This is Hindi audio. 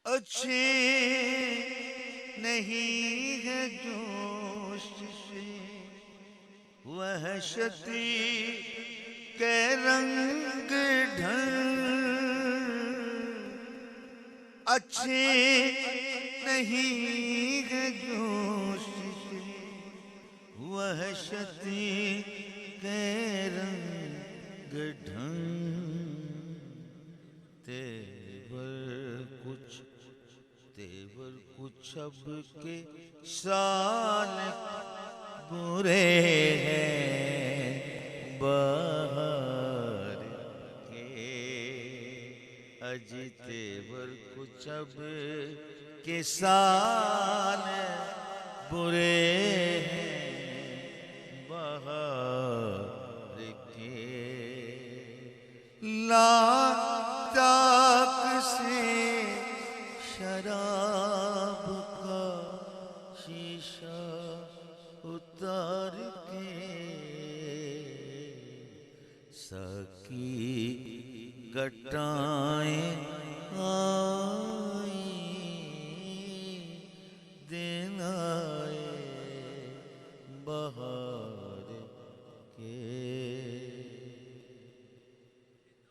अच्छे नहीं है जोश से वहशती के रंग ढंग। अच्छे नहीं है जोश से वहशती के रंग ढंग। तेवर कुछ अब के साल बुरे हैं बाहर के। अजी तेवर कुछ अब के साल बुरे हैं बाहर के। लाख से शराब का शीशा उतार के सकी घटाएं आई दिन आए बहार